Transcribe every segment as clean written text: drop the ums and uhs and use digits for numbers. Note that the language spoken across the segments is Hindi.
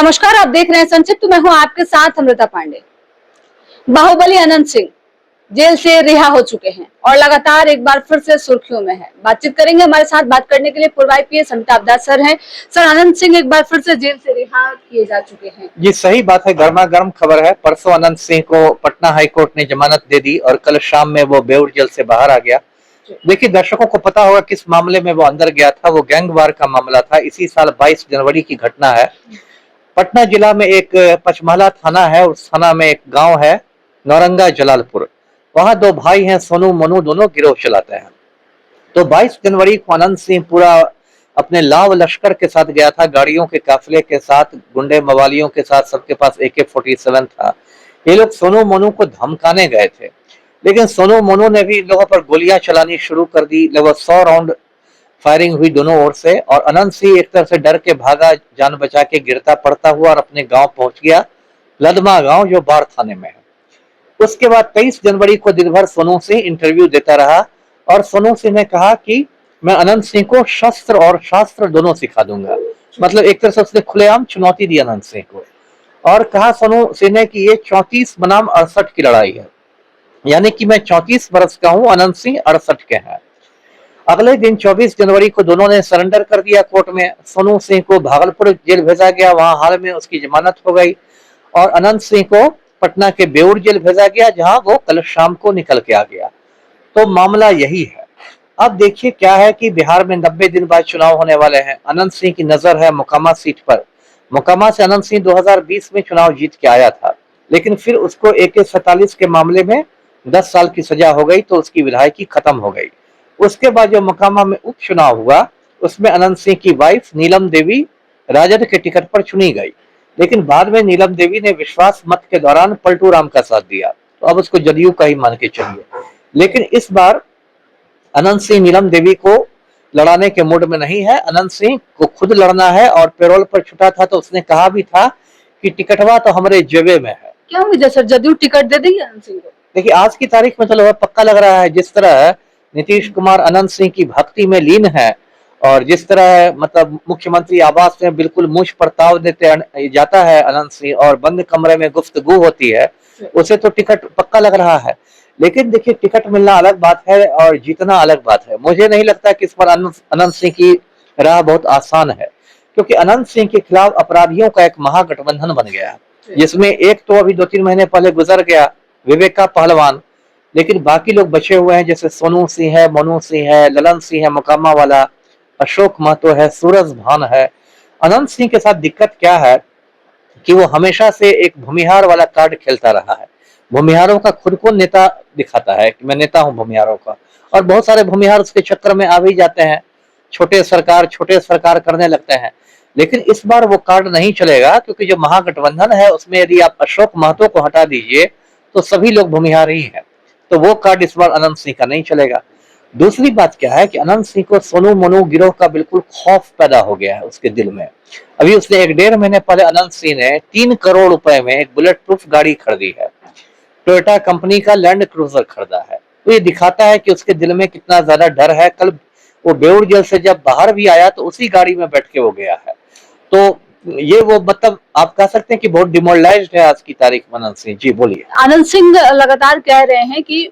नमस्कार, आप देख रहे हैं संक्षिप्त। मैं हूं आपके साथ अमृता पांडे। बाहुबली अनंत सिंह जेल से रिहा हो चुके हैं और लगातार एक बार फिर से सुर्खियों में है। बातचीत करेंगे, हमारे साथ बात करने के लिए पूर्व आईपीएस अमिताभ दास सर हैं। सर, अनंत सिंह एक बार फिर से जेल से रिहा किए जा चुके हैं। जी सही बात है, गर्मा गर्म खबर है। परसों अनंत सिंह को पटना हाईकोर्ट ने जमानत दे दी और कल शाम में वो बेऊर जेल से बाहर आ गया। देखिए, दर्शकों को पता होगा किस मामले में वो अंदर गया था। वो गैंगवार का मामला था। इसी साल 22 जनवरी की घटना है। पटना जिला में एक पचमहला थाना है, उस थाना में एक गांव है नौरंगा जलालपुर। वहां दो भाई हैं, सोनू मोनू, दोनों गिरोह चलाते हैं। तो 22 जनवरी को अनंत सिंह पूरा अपने लाव लश्कर के साथ गया था, गाड़ियों के काफिले के साथ, गुंडे मवालियों के साथ, सबके पास AK-47 था। ये लोग सोनू मोनू को धमकाने गए थे, लेकिन सोनू मोनू ने भी इन लोगों पर गोलियां चलानी शुरू कर दी। लगभग 100 राउंड फायरिंग हुई दोनों ओर से और अनंत सिंह एक तरफ से डर के भागा, जान बचा के गिरता पड़ता हुआ और अपने गांव पहुंच गया, लदमा गांव जो बाढ़ थाने में है। उसके बाद 23 जनवरी को दिन भर सोनू सिंह इंटरव्यू देता रहा और सोनू सिंह ने कहा कि मैं अनंत सिंह को शस्त्र और शास्त्र दोनों सिखा दूंगा। मतलब एक तरह से उसने खुलेआम चुनौती दी अनंत सिंह को और कहा सोनू सिंह ने कि ये 34 बनाम 68 की लड़ाई है, यानी कि मैं 34 वर्ष का हूं, अनंत सिंह 68 के हैं। अगले दिन 24 जनवरी को दोनों ने सरेंडर कर दिया कोर्ट में। सोनू सिंह को भागलपुर जेल भेजा गया, वहां हाल में उसकी जमानत हो गई और अनंत सिंह को पटना के बेऊर जेल भेजा गया, जहां वो कल शाम को निकल के आ गया। तो मामला यही है। अब देखिए क्या है कि बिहार में 90 दिन बाद चुनाव होने वाले हैं। अनंत सिंह की नजर है मोकामा सीट पर। मोकामा से अनंत सिंह 2020 में चुनाव जीत के आया था, लेकिन फिर उसको AK-47 के मामले में 10 साल की सजा हो गई, तो उसकी विधायकी खत्म हो गई। उसके बाद जो मोकामा में उपचुनाव हुआ, उसमें अनंत सिंह की वाइफ नीलम देवी राजद के टिकट पर चुनी गई, लेकिन बाद में नीलम देवी ने विश्वास मत के दौरान पलटू राम का साथ दिया, तो अब उसको जदयू का ही मान के चलिए। लेकिन इस बार अनंत सिंह नीलम देवी को लड़ाने के मूड में नहीं है। अनंत सिंह को खुद लड़ना है और पेरोल पर छुटा था, तो उसने कहा भी था कि टिकटवा तो हमारे जेबे में है। क्या उम्मीद है सर, जदयू टिकट दे देगी अनंत सिंह को? देखिए, आज की तारीख में तो पक्का लग रहा है। जिस तरह नीतीश कुमार अनंत सिंह की भक्ति में लीन है और जिस तरह मतलब मुख्यमंत्री आवास में बिल्कुल मुझ पर ताव देते जाता है अनंत सिंह और बंद कमरे में गुफ्तगू होती है, उसे तो टिकट पक्का लग रहा है। लेकिन देखिए, टिकट मिलना अलग बात है और जीतना अलग बात है। मुझे नहीं लगता कि इस पर अनंत सिंह की राह बहुत आसान है, क्योंकि अनंत सिंह के खिलाफ अपराधियों का एक महागठबंधन बन गया, जिसमें एक तो अभी 2-3 महीने पहले गुजर गया, विवेका पहलवान, लेकिन बाकी लोग बचे हुए हैं, जैसे सोनू सिंह है, मनु सिंह है, ललन सिंह है मोकामा वाला, अशोक महतो है, सूरज भान है। अनंत सिंह के साथ दिक्कत क्या है कि वो हमेशा से एक भूमिहार वाला कार्ड खेलता रहा है। भूमिहारों का खुद को नेता दिखाता है कि मैं नेता हूं भूमिहारों का, और बहुत सारे भूमिहार उसके चक्कर में आ भी जाते हैं, छोटे सरकार करने लगते हैं। लेकिन इस बार वो कार्ड नहीं चलेगा, क्योंकि जो महागठबंधन है उसमें यदि आप अशोक महतो को हटा दीजिए तो सभी लोग भूमिहार ही हैं, तो वो कार्ड इस बार अनंत सिंह का नहीं चलेगा। दूसरी बात क्या है कि अनंत सिंह को सोनू मोनू गिरोह का बिल्कुल खौफ पैदा हो गया है उसके दिल में। अभी उसने 1-1.5 महीने पहले अनंत सिंह ने 3 करोड़ रुपए में एक बुलेट प्रूफ गाड़ी खरीदी है, टोयोटा कंपनी का लैंड क्रूजर खरीदा है। तो ये दिखाता है कि उसके दिल में कितना ज्यादा डर है। कल वो बेऊर जेल से जब बाहर भी आया तो उसी गाड़ी में बैठ के वो गया है। तो ये वो मतलब आप कह सकते हैं कि बहुत डिमोरलाइज्ड है आज की तारीख में अनंत सिंह। जी बोलिए। आनंद सिंह लगातार कह रहे हैं कि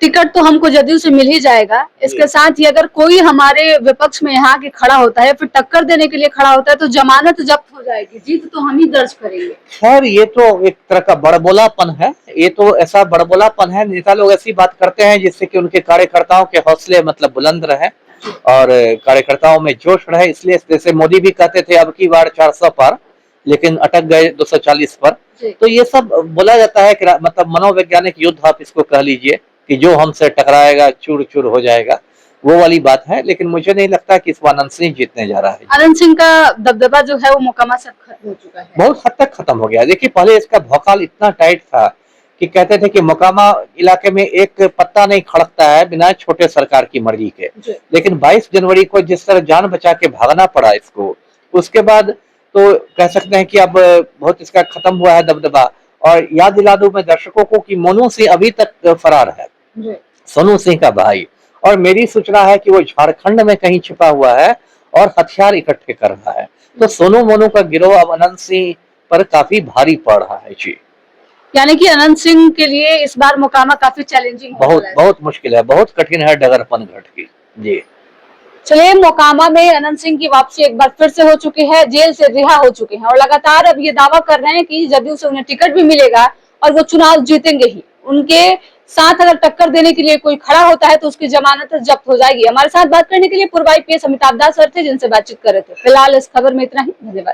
टिकट तो हमको जदयू से मिल ही जाएगा, इसके साथ ही अगर कोई हमारे विपक्ष में यहाँ के खड़ा होता है, फिर टक्कर देने के लिए खड़ा होता है, तो जमानत जब्त हो जाएगी, जीत तो हम ही दर्ज करेंगे। खैर, ये तो एक तरह का बड़बोलापन है। ये तो ऐसा बड़बोलापन है, नेता लोग ऐसी बात करते हैं जिससे कि उनके कार्यकर्ताओं के हौसले मतलब बुलंद रहे और कार्यकर्ताओं में जोश रहे। इसलिए जैसे मोदी भी कहते थे अब की बार 400 पर, लेकिन अटक गए 240 पर। तो ये सब बोला जाता है कि मतलब मनोवैज्ञानिक युद्ध आप इसको कह लीजिए, कि जो हमसे टकराएगा चूर चूर हो जाएगा, वो वाली बात है। लेकिन मुझे नहीं लगता कि इस बार अनंत सिंह जीतने जा रहा है। अनंत सिंह का दबदबा जो है वो मोकामा से खत्म हो चुका है, बहुत हद तक खत्म हो गया। देखिए, पहले इसका भौकाल इतना टाइट था कि कहते थे कि मोकामा इलाके में एक पत्ता नहीं खड़कता है बिना छोटे सरकार की मर्जी के। लेकिन 22 जनवरी को जिस तरह जान बचा के भागना पड़ा इसको, उसके बाद तो कह सकते हैं कि अब बहुत इसका खत्म हुआ है दबदबा। और याद दिला दूं मैं दर्शकों को कि मोनू सिंह अभी तक फरार है, सोनू सिंह का भाई, और मेरी सूचना है कि वो झारखंड में कहीं छिपा हुआ है और हथियार इकट्ठे कर रहा है। तो सोनू मोनू का गिरोह अब अनंत सिंह पर काफी भारी पड़ रहा है जी। यानी कि अनंत सिंह के लिए इस बार मुकामा काफी चैलेंजिंग बहुत मुश्किल है, बहुत कठिन है डगर अपन घाट की जी। चलिए, मोकामा में अनंत सिंह की वापसी एक बार फिर से हो चुकी है, जेल से रिहा हो चुके हैं और लगातार अब ये दावा कर रहे हैं कि जदयू से उन्हें टिकट भी मिलेगा और वो चुनाव जीतेंगे ही। उनके साथ अगर टक्कर देने के लिए कोई खड़ा होता है तो उसकी जमानत जब्त हो जाएगी। हमारे साथ बात करने के लिए पूर्व IPS अमिताभ दास सर थे, जिनसे बातचीत कर रहे थे। फिलहाल इस खबर में इतना ही। धन्यवाद।